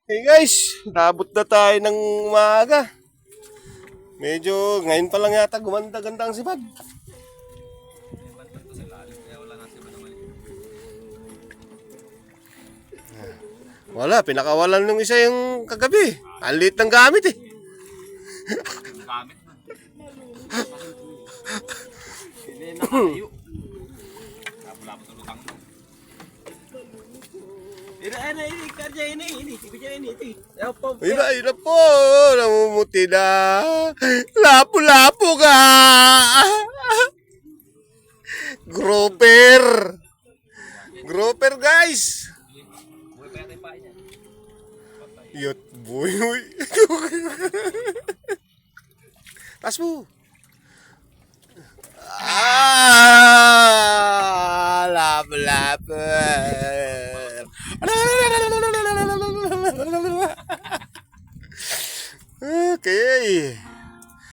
Hey guys, nabot na tayo ng umaga. Medyo ngayon pa lang yata gumanda-ganda ang sipag. Wala, pinakawalan nung isa yung kagabi. Ang liit ng gamit eh. Gamit na. Hindi nakalayo. Labo-labo sa lutang mo. Ina po, namumuti na. Lapo-lapo ka. Grouper. Grouper guys. Buhay pa yata yung pain niya. Yot boy. Tas mo. Lapo-lapo. Okay.